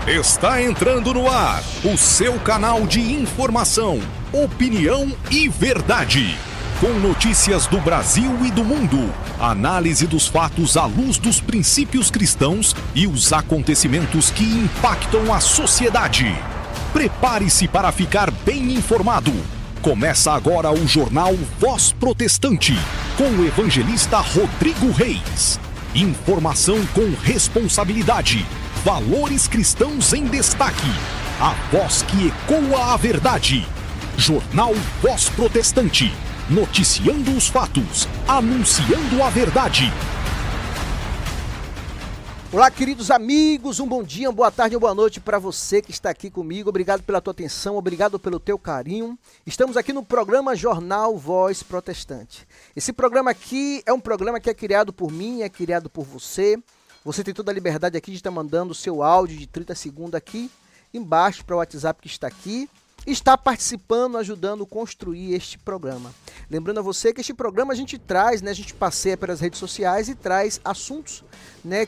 Está entrando no ar o seu canal de informação, opinião e verdade. Com notícias do Brasil e do mundo, análise dos fatos à luz dos princípios cristãos e os acontecimentos que impactam a sociedade. Prepare-se para ficar bem informado. Começa agora o Jornal Voz Protestante, com o evangelista Rodrigo Reis. Informação com responsabilidade. Valores cristãos em destaque. A voz que ecoa a verdade. Jornal Voz Protestante. Noticiando os fatos. Anunciando a verdade. Olá, queridos amigos. Um bom dia, uma boa tarde, uma boa noite para você que está aqui comigo. Obrigado pela tua atenção, obrigado pelo teu carinho. Estamos aqui no programa Jornal Voz Protestante. Esse programa aqui é um programa que é criado por mim, é criado por você. Você tem toda a liberdade aqui de estar mandando o seu áudio de 30 segundos aqui embaixo para o WhatsApp que está aqui. E está participando, ajudando a construir este programa. Lembrando a você que este programa a gente traz, a gente passeia pelas redes sociais e traz assuntos,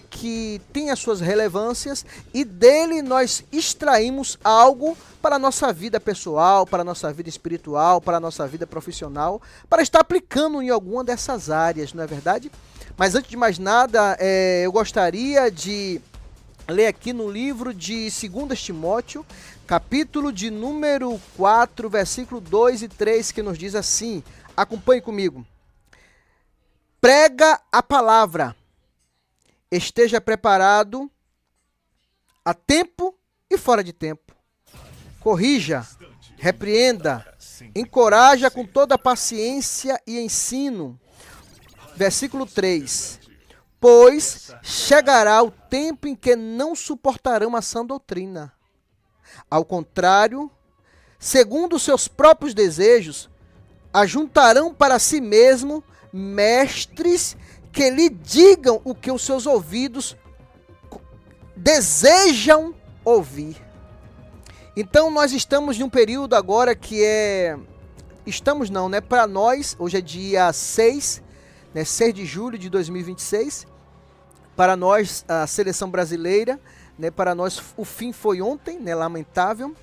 que têm as suas relevâncias e dele nós extraímos algo para a nossa vida pessoal, para a nossa vida espiritual, para a nossa vida profissional, para estar aplicando em alguma dessas áreas, não é verdade? Mas antes de mais nada, eu gostaria de ler aqui no livro de 2 Timóteo, capítulo de número 4, versículo 2 e 3, que nos diz assim, acompanhe comigo. Prega a palavra, esteja preparado a tempo e fora de tempo. Corrija, repreenda, encoraja com toda paciência e ensino. Versículo 3. Pois chegará o tempo em que não suportarão a sã doutrina. Ao contrário, segundo os seus próprios desejos, ajuntarão para si mesmo mestres que lhe digam o que os seus ouvidos desejam ouvir. Então nós estamos em um período agora que para nós, hoje é dia 6, 6 de julho de 2026, para nós a seleção brasileira, para nós o fim foi ontem, lamentável,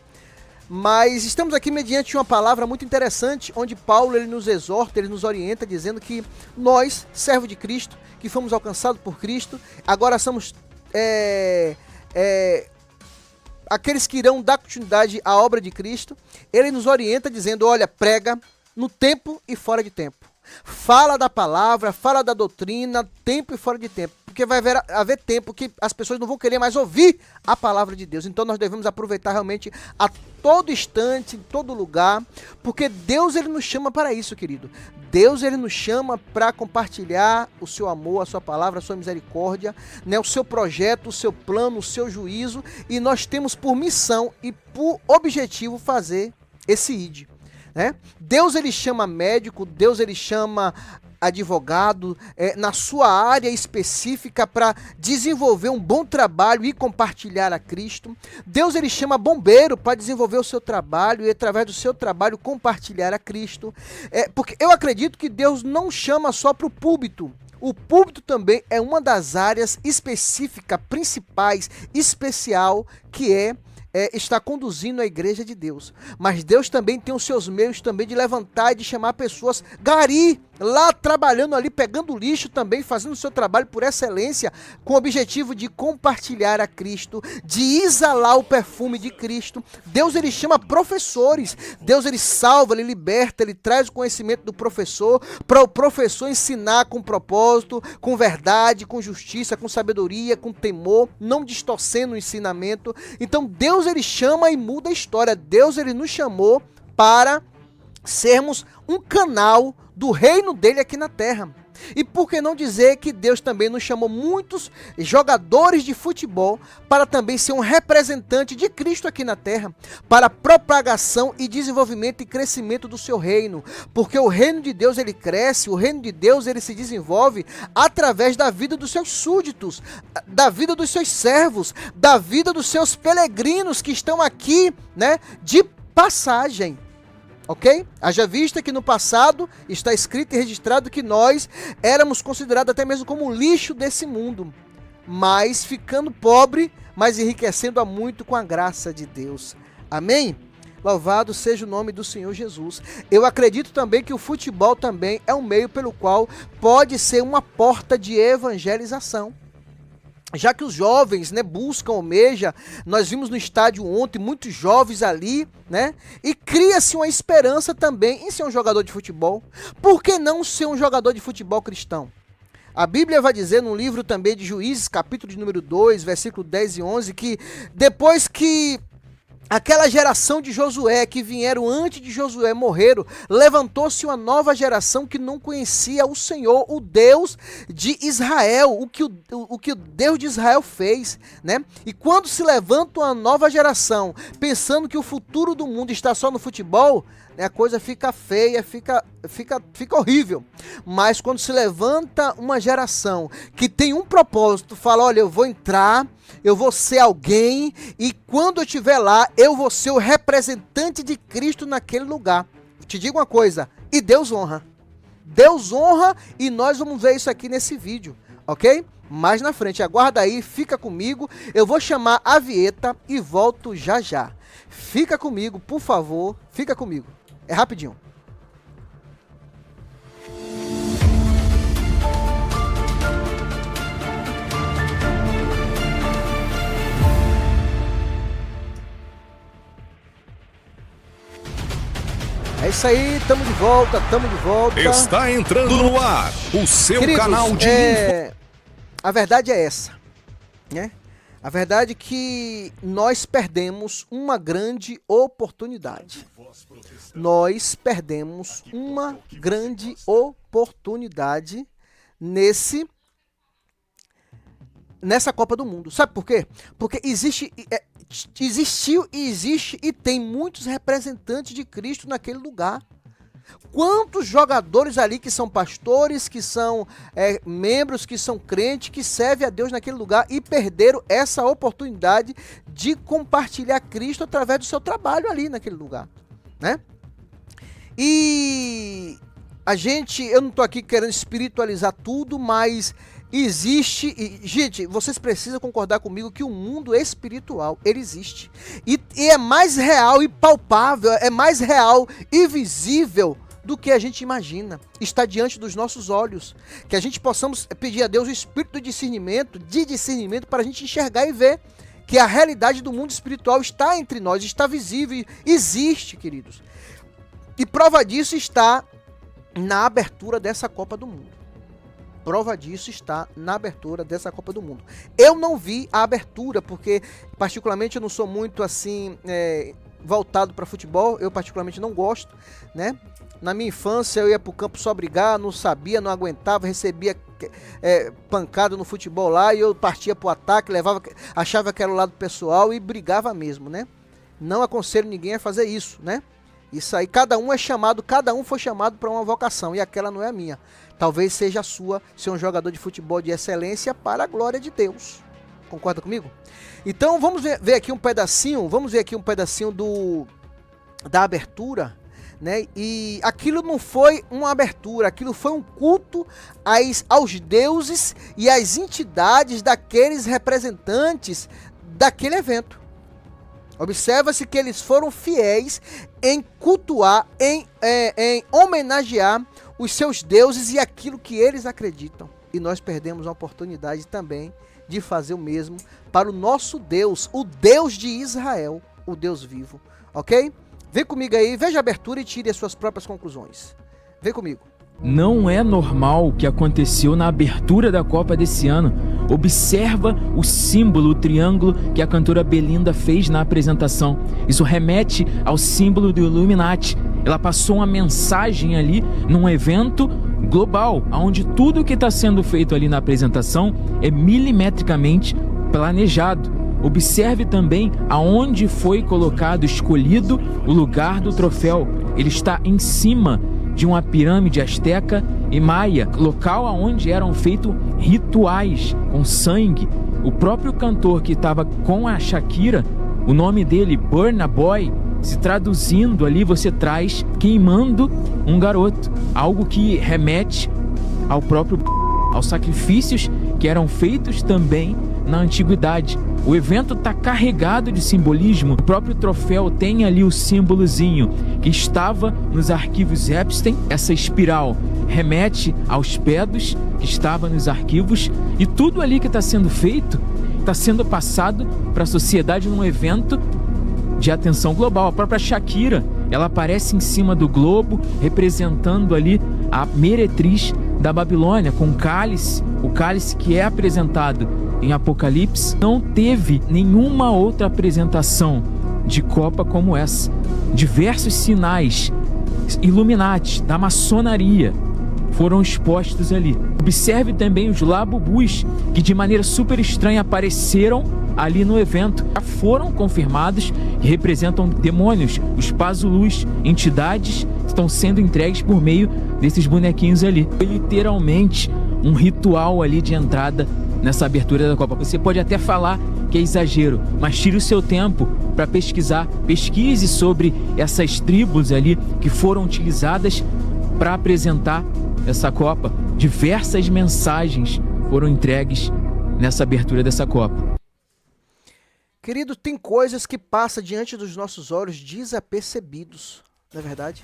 mas estamos aqui mediante uma palavra muito interessante, onde Paulo ele nos exorta, ele nos orienta, dizendo que nós, servos de Cristo, que fomos alcançados por Cristo, agora somos aqueles que irão dar continuidade à obra de Cristo. Ele nos orienta dizendo, olha, prega no tempo e fora de tempo. Fala da palavra, fala da doutrina, tempo e fora de tempo. Porque vai haver tempo que as pessoas não vão querer mais ouvir a palavra de Deus. Então nós devemos aproveitar realmente a todo instante, em todo lugar, porque Deus ele nos chama para isso, querido. Deus ele nos chama para compartilhar o seu amor, a sua palavra, a sua misericórdia, o seu projeto, o seu plano, o seu juízo. E nós temos por missão e por objetivo fazer esse ID. Deus ele chama médico, Deus ele chama advogado, na sua área específica para desenvolver um bom trabalho e compartilhar a Cristo. Deus ele chama bombeiro para desenvolver o seu trabalho e através do seu trabalho compartilhar a Cristo. Porque eu acredito que Deus não chama só para o púlpito. O púlpito também é uma das áreas específicas, principais, especial, que está conduzindo a igreja de Deus. Mas Deus também tem os seus meios também de levantar e de chamar pessoas, gari, lá trabalhando ali, pegando lixo também, fazendo o seu trabalho por excelência, com o objetivo de compartilhar a Cristo, de exalar o perfume de Cristo. Deus ele chama professores, Deus ele salva, ele liberta, ele traz o conhecimento do professor, para o professor ensinar com propósito, com verdade, com justiça, com sabedoria, com temor, não distorcendo o ensinamento. Então Deus ele chama e muda a história. Deus ele nos chamou para sermos um canal do reino dele aqui na terra. E por que não dizer que Deus também nos chamou muitos jogadores de futebol para também ser um representante de Cristo aqui na terra, para propagação e desenvolvimento e crescimento do seu reino, porque o reino de Deus ele cresce, o reino de Deus ele se desenvolve através da vida dos seus súditos, da vida dos seus servos, da vida dos seus peregrinos que estão aqui, de passagem. Ok? Haja vista que no passado está escrito e registrado que nós éramos considerados até mesmo como lixo desse mundo. Mas ficando pobre, mas enriquecendo a muito com a graça de Deus. Amém? Louvado seja o nome do Senhor Jesus. Eu acredito também que o futebol também é um meio pelo qual pode ser uma porta de evangelização. Já que os jovens, né, buscam, almejam, nós vimos no estádio ontem muitos jovens ali, né? E cria-se uma esperança também em ser um jogador de futebol. Por que não ser um jogador de futebol cristão? A Bíblia vai dizer no livro também de Juízes, capítulo de número 2, versículo 10 e 11, que depois que aquela geração de Josué, que vieram antes de Josué, morreram, levantou-se uma nova geração que não conhecia o Senhor, o Deus de Israel, o que o Deus de Israel fez, né? E quando se levanta uma nova geração, pensando que o futuro do mundo está só no futebol, né, a coisa fica feia, fica horrível. Mas quando se levanta uma geração que tem um propósito, fala, olha, eu vou entrar, eu vou ser alguém, e quando eu estiver lá, eu vou ser o representante de Cristo naquele lugar. Te digo uma coisa, e Deus honra. Deus honra, e nós vamos ver isso aqui nesse vídeo, ok? Mais na frente, aguarda aí, fica comigo, eu vou chamar a vinheta e volto já já. Fica comigo, por favor, fica comigo. É rapidinho. É isso aí, tamo de volta. Está entrando no ar o seu Queridos, canal de a verdade é essa, né? A verdade é que nós perdemos uma grande oportunidade. Nós perdemos uma grande oportunidade nessa Copa do Mundo. Sabe por quê? Porque existiu e existe e tem muitos representantes de Cristo naquele lugar. Quantos jogadores ali que são pastores, que são membros, que são crentes, que servem a Deus naquele lugar e perderam essa oportunidade de compartilhar Cristo através do seu trabalho ali naquele lugar, né? E eu não estou aqui querendo espiritualizar tudo, mas existe, gente, vocês precisam concordar comigo que o mundo espiritual, ele existe. E é mais real e palpável, é mais real e visível do que a gente imagina. Está diante dos nossos olhos. Que a gente possamos pedir a Deus o espírito de discernimento para a gente enxergar e ver que a realidade do mundo espiritual está entre nós, está visível, existe, queridos. E prova disso está na abertura dessa Copa do Mundo. Prova disso está na abertura dessa Copa do Mundo. Eu não vi a abertura, porque particularmente eu não sou muito assim voltado para futebol. Eu particularmente não gosto, né? Na minha infância eu ia pro campo só brigar, não sabia, não aguentava, recebia pancada no futebol lá e eu partia pro ataque, achava que era o lado pessoal e brigava mesmo, né? Não aconselho ninguém a fazer isso, né? Isso aí, cada um foi chamado para uma vocação e aquela não é a minha. Talvez seja a sua, ser um jogador de futebol de excelência para a glória de Deus. Concorda comigo? Então vamos ver aqui um pedacinho, da abertura, né? E aquilo não foi uma abertura, aquilo foi um culto aos deuses e às entidades daqueles representantes daquele evento. Observa-se que eles foram fiéis em cultuar, em homenagear os seus deuses e aquilo que eles acreditam. E nós perdemos a oportunidade também de fazer o mesmo para o nosso Deus, o Deus de Israel, o Deus vivo. Ok? Vem comigo aí, veja a abertura e tire as suas próprias conclusões. Vem comigo. Não é normal o que aconteceu na abertura da Copa desse ano. Observa o símbolo, o triângulo que a cantora Belinda fez na apresentação. Isso remete ao símbolo do Illuminati. Ela passou uma mensagem ali num evento global, onde tudo que está sendo feito ali na apresentação é milimetricamente planejado. Observe também aonde foi colocado, escolhido o lugar do troféu. Ele está em cima de uma pirâmide asteca e maia, local onde eram feitos rituais com sangue. O próprio cantor que estava com a Shakira, o nome dele, Burna Boy, se traduzindo ali, você traz queimando um garoto. Algo que remete aos sacrifícios que eram feitos também na antiguidade. O evento está carregado de simbolismo. O próprio troféu tem ali o símbolozinho que estava nos arquivos Epstein. Essa espiral remete aos pedos que estava nos arquivos, e tudo ali que está sendo feito está sendo passado para a sociedade num evento de atenção global. A própria Shakira, ela aparece em cima do globo, representando ali a meretriz da Babilônia, com cálice, o cálice que é apresentado em Apocalipse. Não teve nenhuma outra apresentação de Copa como essa. Diversos sinais Illuminati, da maçonaria, foram expostos ali. Observe também os labubus, que de maneira super estranha apareceram ali no evento. Já foram confirmados que representam demônios, os Pazulus, entidades que estão sendo entregues por meio desses bonequinhos ali. Foi literalmente um ritual ali de entrada nessa abertura da Copa. Você pode até falar que é exagero, mas tire o seu tempo para pesquisar. Pesquise sobre essas tribos ali que foram utilizadas para apresentar essa Copa. Diversas mensagens foram entregues nessa abertura dessa Copa. Querido, tem coisas que passam diante dos nossos olhos desapercebidos, não é verdade?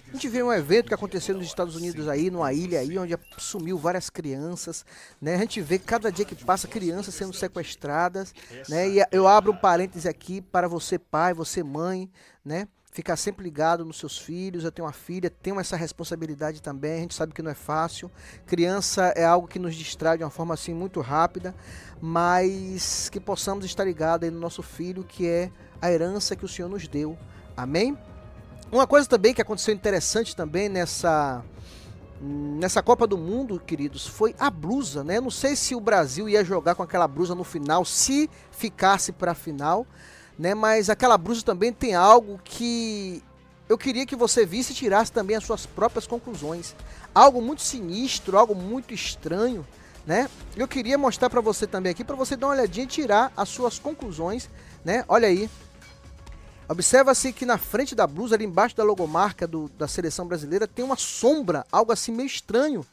A gente vê um evento que aconteceu nos Estados Unidos aí, numa ilha aí, onde sumiu várias crianças, né? A gente vê cada dia que passa crianças sendo sequestradas, né? E eu abro um parêntese aqui para você pai, você mãe, né? Ficar sempre ligado nos seus filhos. Eu tenho uma filha, tenho essa responsabilidade também. A gente sabe que não é fácil. Criança é algo que nos distrai de uma forma assim muito rápida, mas que possamos estar ligados aí no nosso filho, que é a herança que o Senhor nos deu. Amém? Uma coisa também que aconteceu interessante também nessa Copa do Mundo, queridos, foi a blusa, né? Eu não sei se o Brasil ia jogar com aquela blusa no final, se ficasse para a final, né? Mas aquela blusa também tem algo que eu queria que você visse e tirasse também as suas próprias conclusões. Algo muito sinistro, algo muito estranho, né? Eu queria mostrar para você também aqui, para você dar uma olhadinha e tirar as suas conclusões, né? Olha aí. Observa-se que na frente da blusa, ali embaixo da logomarca da seleção brasileira, tem uma sombra, algo assim meio estranho.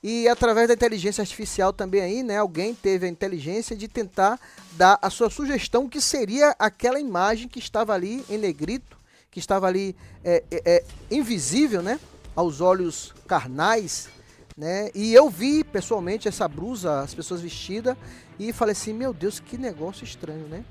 E através da inteligência artificial também aí, né, alguém teve a inteligência de tentar dar a sua sugestão, que seria aquela imagem que estava ali em negrito, que estava ali invisível, né, aos olhos carnais, né? E eu vi pessoalmente essa blusa, as pessoas vestidas, e falei assim, meu Deus, que negócio estranho, né?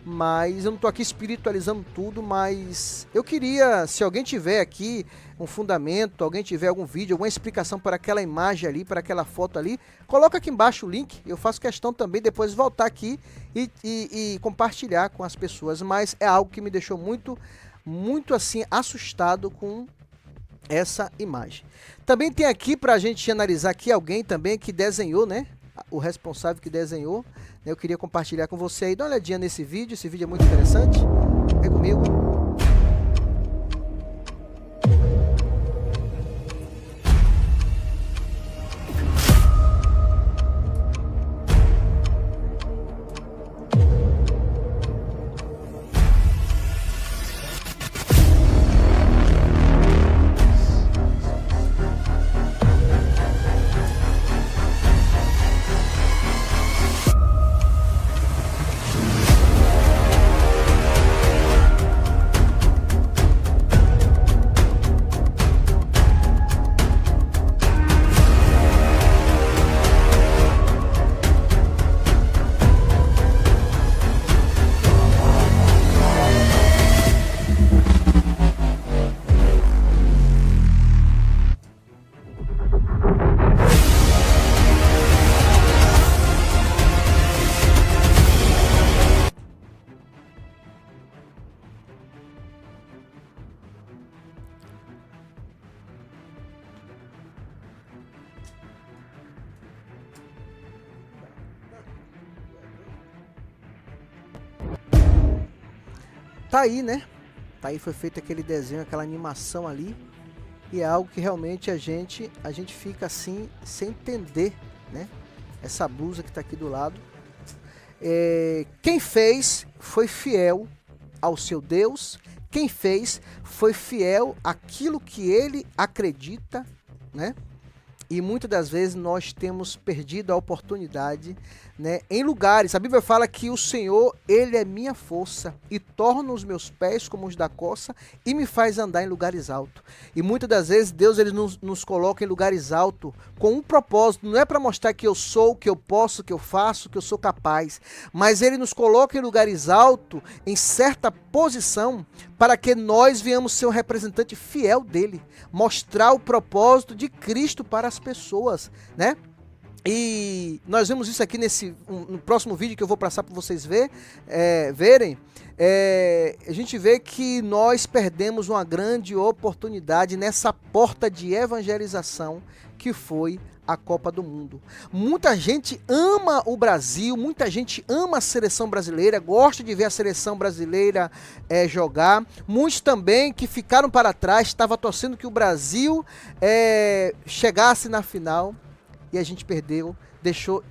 Mas eu não estou aqui espiritualizando tudo, mas eu queria, se alguém tiver aqui um fundamento, alguém tiver algum vídeo, alguma explicação para aquela imagem ali, para aquela foto ali, coloca aqui embaixo o link. Eu faço questão também depois voltar aqui e compartilhar com as pessoas, mas é algo que me deixou muito, muito assim assustado com essa imagem. Também tem aqui para a gente analisar aqui alguém também que desenhou, né? O responsável que desenhou. Eu queria compartilhar com você aí. Dá uma olhadinha nesse vídeo. Esse vídeo é muito interessante. Vem comigo. Tá aí, né? Tá aí, foi feito aquele desenho, aquela animação ali. E é algo que realmente a gente fica assim, sem entender, né? Essa blusa que tá aqui do lado. Quem fez foi fiel ao seu Deus. Quem fez foi fiel àquilo que ele acredita, né? E muitas das vezes nós temos perdido a oportunidade, né, em lugares. A Bíblia fala que o Senhor, Ele é minha força e torna os meus pés como os da coça e me faz andar em lugares altos. E muitas das vezes Deus ele nos coloca em lugares altos com um propósito. Não é para mostrar que eu sou, que eu posso, que eu faço, que eu sou capaz. Mas Ele nos coloca em lugares altos, em certa posição, para que nós venhamos ser um representante fiel dEle. Mostrar o propósito de Cristo para as pessoas, né? E nós vemos isso aqui no próximo vídeo que eu vou passar para vocês verem. A gente vê que nós perdemos uma grande oportunidade nessa porta de evangelização que foi a Copa do Mundo. Muita gente ama o Brasil, muita gente ama a seleção brasileira, gosta de ver a seleção brasileira jogar. Muitos também que ficaram para trás, estavam torcendo que o Brasil chegasse na final e a gente perdeu, deixou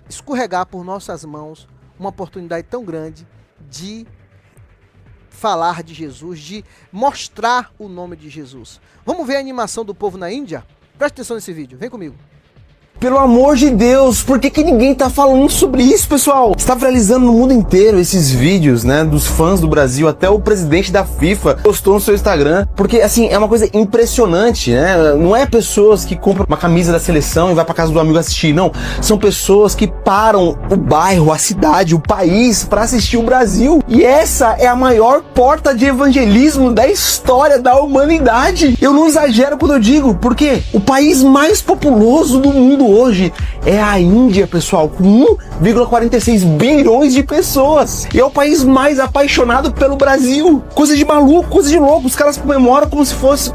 escorregar por nossas mãos uma oportunidade tão grande de falar de Jesus, de mostrar o nome de Jesus. Vamos ver a animação do povo na Índia? Presta atenção nesse vídeo, vem comigo. Pelo amor de Deus, por que ninguém tá falando sobre isso, pessoal? Está viralizando no mundo inteiro esses vídeos, né, dos fãs do Brasil. Até o presidente da FIFA postou no seu Instagram. Porque, assim, é uma coisa impressionante, né? Não é pessoas que compram uma camisa da seleção e vai pra casa do amigo assistir, não. São pessoas que param o bairro, a cidade, o país pra assistir o Brasil. E essa é a maior porta de evangelismo da história da humanidade. Eu não exagero quando eu digo, porque o país mais populoso do mundo hoje é a Índia, pessoal, com 1,46 bilhões de pessoas. E é o país mais apaixonado pelo Brasil. Coisa de maluco, coisa de louco. Os caras comemoram como se fosse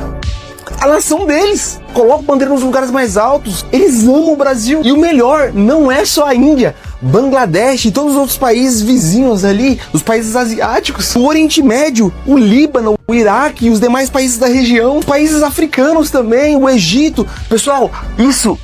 a nação deles. Colocam bandeira nos lugares mais altos. Eles amam o Brasil. E o melhor, não é só a Índia. Bangladesh e todos os outros países vizinhos ali, os países asiáticos, o Oriente Médio, o Líbano, o Iraque e os demais países da região, países africanos também, o Egito. Pessoal, isso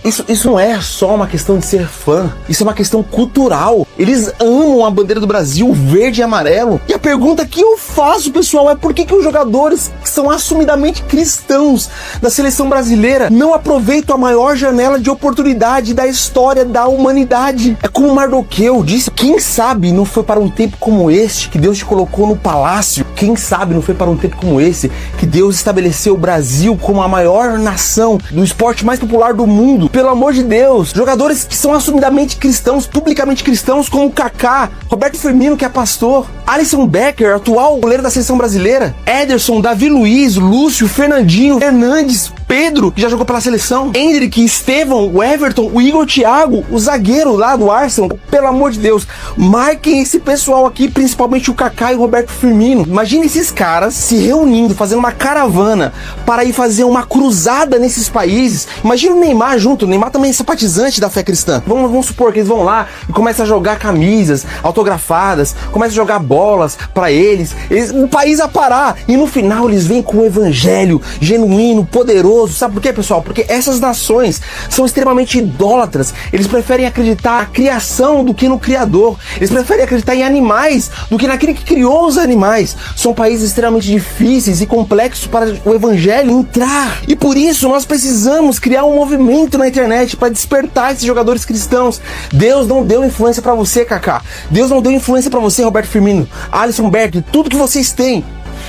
não é só uma questão de ser fã, isso é uma questão cultural. Eles amam a bandeira do Brasil, verde e amarelo. E a pergunta que eu faço, pessoal, é por que os jogadores que são assumidamente cristãos da seleção brasileira não aproveitam a maior janela de oportunidade da história da humanidade? É como Mardoqueu disse, quem sabe não foi para um tempo como este que Deus te colocou no palácio? Quem sabe não foi para um tempo como esse que Deus estabeleceu o Brasil como a maior nação do esporte mais popular do mundo? Pelo amor de Deus, jogadores que são assumidamente cristãos, publicamente cristãos, como Kaká, Roberto Firmino, que é pastor, Alisson Becker, atual goleiro da seleção brasileira, Ederson, Davi Luiz, Lúcio, Fernandinho, Hernandes, Pedro, que já jogou pela seleção, Endrick, Estevão, o Everton, o Igor Thiago, o zagueiro lá do Arsenal. Pelo amor de Deus, marquem esse pessoal aqui, principalmente o Kaká e o Roberto Firmino. Imagina esses caras se reunindo, fazendo uma caravana para ir fazer uma cruzada nesses países. Imagina o Neymar junto. O Neymar também é simpatizante da fé cristã. Vamos supor que eles vão lá e começam a jogar camisas autografadas, começam a jogar bolas para eles, o país a parar, e no final eles vêm com o evangelho genuíno, poderoso. Sabe por quê, pessoal? Porque essas nações são extremamente idólatras. Eles preferem acreditar na criação do que no Criador. Eles preferem acreditar em animais do que naquele que criou os animais. São países extremamente difíceis e complexos para o evangelho entrar. E por isso nós precisamos criar um movimento na internet para despertar esses jogadores cristãos. Deus não deu influência para você, Kaká. Deus não deu influência para você, Roberto Firmino, Alisson Becker, tudo que vocês têm,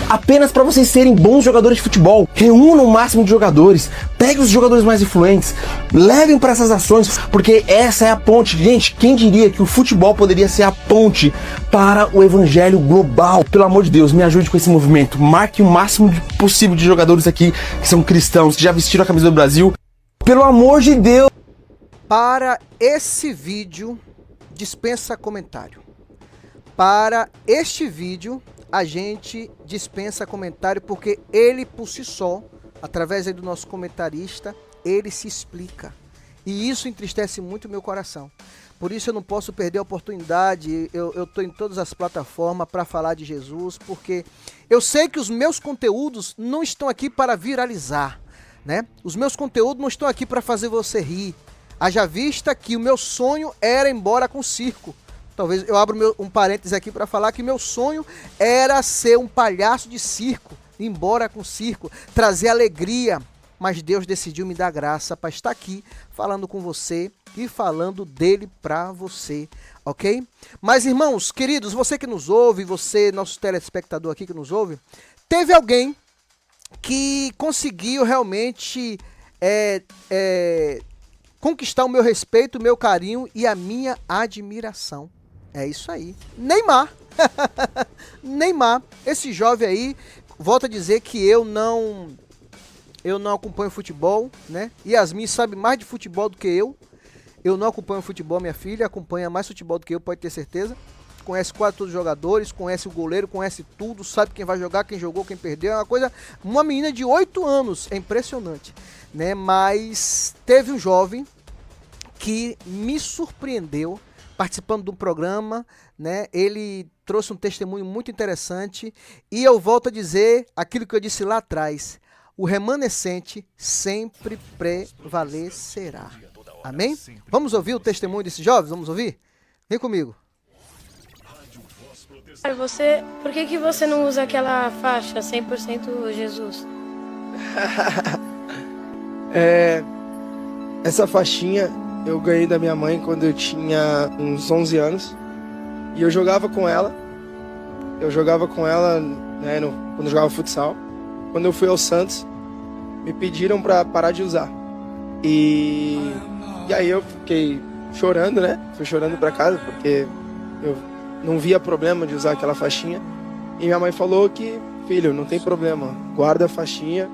apenas para vocês serem bons jogadores de futebol. Reúnam o máximo de jogadores, peguem os jogadores mais influentes, levem para essas ações, porque essa é a ponte. Gente, quem diria que o futebol poderia ser a ponte para o evangelho global? Pelo amor de Deus, me ajude com esse movimento. Marque o máximo possível de jogadores aqui que são cristãos, que já vestiram a camisa do Brasil. Pelo amor de Deus. Para esse vídeo, dispensa comentário. Para este vídeo, a gente dispensa comentário, porque ele por si só, através aí do nosso comentarista, ele se explica. E isso entristece muito o meu coração. Por isso eu não posso perder a oportunidade, eu estou em todas as plataformas para falar de Jesus, porque eu sei que os meus conteúdos não estão aqui para viralizar, né? Os meus conteúdos não estão aqui para fazer você rir. Haja vista que o meu sonho era ir embora com circo. Talvez eu abro um parênteses aqui para falar que meu sonho era ser um palhaço de circo, ir embora com circo, trazer alegria mas Deus decidiu me dar graça para estar aqui falando com você e falando dele para você, ok? Mas irmãos, queridos, você que nos ouve, você, nosso telespectador aqui que nos ouve, teve alguém que conseguiu realmente conquistar o meu respeito, o meu carinho e a minha admiração. É isso aí. Neymar. Neymar. Esse jovem aí, volto a dizer que eu não acompanho futebol, né? Yasmin sabe mais de futebol do que eu. Eu não acompanho futebol, minha filha acompanha mais futebol do que eu, pode ter certeza. Conhece quase todos os jogadores, conhece o goleiro, conhece tudo, sabe quem vai jogar, quem jogou, quem perdeu. É uma coisa, uma menina de 8 anos, é impressionante, né? Mas teve um jovem que me surpreendeu participando de um programa, né? Ele trouxe um testemunho muito interessante e eu volto a dizer aquilo que eu disse lá atrás: o remanescente sempre prevalecerá. Amém? Vamos ouvir o testemunho desses jovens? Vamos ouvir? Vem comigo. Por que você não usa aquela faixa 100% Jesus? Essa faixinha eu ganhei da minha mãe quando eu tinha uns 11 anos. E eu jogava com ela. Né, quando eu jogava futsal. Quando eu fui ao Santos, me pediram pra parar de usar. E aí eu fiquei chorando, né? Fui chorando pra casa porque eu não via problema de usar aquela faixinha. E minha mãe falou que, filho, não tem problema, guarda a faixinha.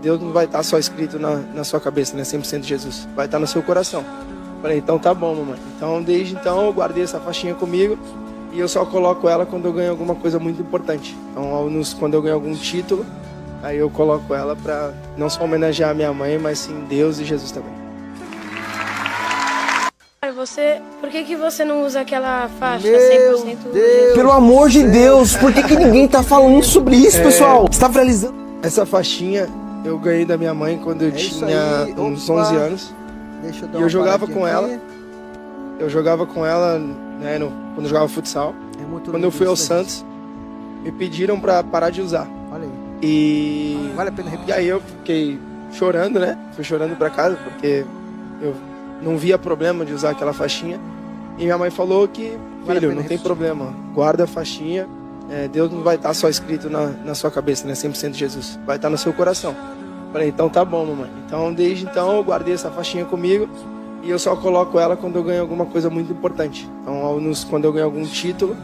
Deus não vai estar só escrito na sua cabeça, né? 100% Jesus. Vai estar no seu coração. Falei, então tá bom, mamãe. Então, desde então, eu guardei essa faixinha comigo. E eu só coloco ela quando eu ganho alguma coisa muito importante. Então, quando eu ganho algum título, aí eu coloco ela pra não só homenagear a minha mãe, mas sim Deus e Jesus também. Por que você não usa aquela faixa Meu 100% Deus. Jesus? Pelo amor de Deus, por que ninguém tá falando sobre isso, pessoal? Você tá viralizando. Essa faixinha eu ganhei da minha mãe quando eu tinha aí. uns Opa. 11 anos. Deixa eu dar E eu uma jogava paradinha com aqui. ela. Eu jogava com ela, né, quando eu jogava futsal. É muito Quando eu lindo fui ao isso, né, Santos, me pediram pra parar de usar. gente? Olha aí. E Vale a pena E repetir. aí eu fiquei chorando, né? Fui chorando pra casa porque eu não via problema de usar aquela faixinha. E minha mãe falou que, Vale a filho, pena não tem repetir. problema, guarda a faixinha. Deus não vai estar só escrito na sua cabeça, né? 100% Jesus. Vai estar no seu coração. Falei, então tá bom, mamãe. Então, desde então, eu guardei essa faixinha comigo. E eu só coloco ela quando eu ganho alguma coisa muito importante. Então, quando eu ganho algum título,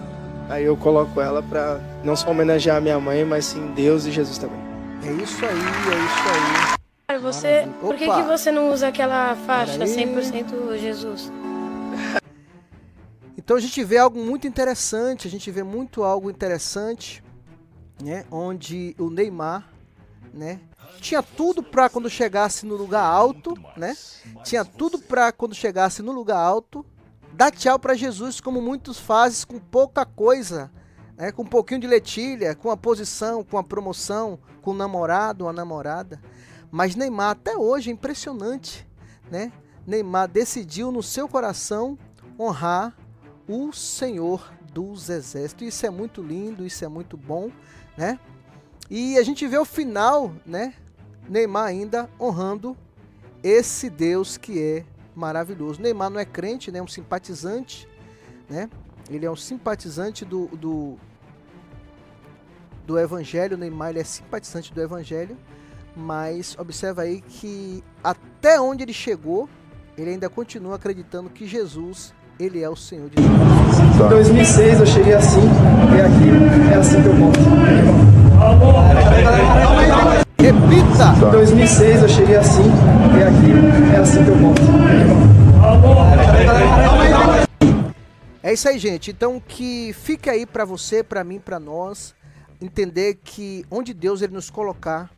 aí eu coloco ela pra não só homenagear a minha mãe, mas sim Deus e Jesus também. É isso aí, é isso aí. Por que Opa. você não usa aquela faixa Pera aí. 100% Jesus? Então a gente vê algo muito interessante, algo interessante, né? Onde o Neymar, né? Tinha tudo para quando chegasse no lugar alto, né? Tinha tudo para quando chegasse no lugar alto, dar tchau para Jesus, como muitos fazem com pouca coisa, né? Com um pouquinho de letilha, com a posição, com a promoção, com o namorado, a namorada. Mas Neymar até hoje é impressionante, né? Neymar decidiu no seu coração honrar o Senhor dos Exércitos. Isso é muito lindo, isso é muito bom, né? E a gente vê o final, né? Neymar ainda honrando esse Deus que é maravilhoso. Neymar não é crente, né? É um simpatizante, né? Ele é um simpatizante do Evangelho. Neymar, ele é simpatizante do Evangelho, mas observa aí que até onde ele chegou, ele ainda continua acreditando que Jesus, ele é o Senhor de Deus. Em 2006 eu cheguei assim, e aqui é assim que eu volto. Repita! Em 2006 eu cheguei assim, e aqui é assim que eu volto. É isso aí, gente. Então que fica aí pra você, pra mim, pra nós, entender que onde Deus ele nos colocar,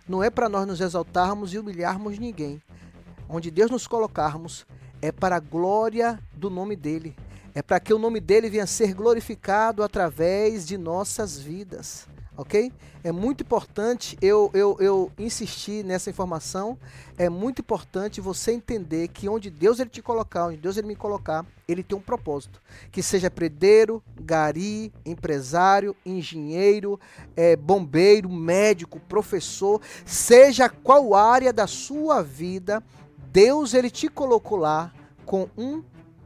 não é pra nós nos exaltarmos e humilharmos ninguém. Onde Deus nos colocarmos é para a glória do nome dele. É para que o nome dele venha a ser glorificado através de nossas vidas. ok? É muito importante eu insistir nessa informação. É muito importante você entender que onde Deus ele te colocar, onde Deus ele me colocar, ele tem um propósito. Que seja predeiro, gari, empresário, engenheiro, bombeiro, médico, professor, seja qual área da sua vida, Deus ele te colocou lá com um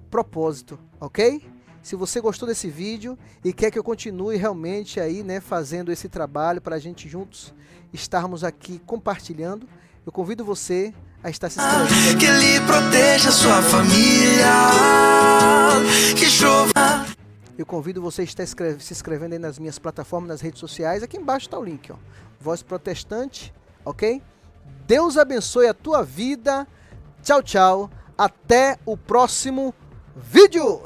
propósito, ok? Se você gostou desse vídeo e quer que eu continue realmente aí, né, fazendo esse trabalho para a gente juntos estarmos aqui compartilhando, eu convido você a estar se inscrevendo. Que Ele proteja sua família, que chova. Eu convido você a estar se inscrevendo aí nas minhas plataformas, nas redes sociais. Aqui embaixo está o link, ó. Voz Protestante, ok? Deus abençoe a tua vida. Tchau, tchau. Até o próximo vídeo.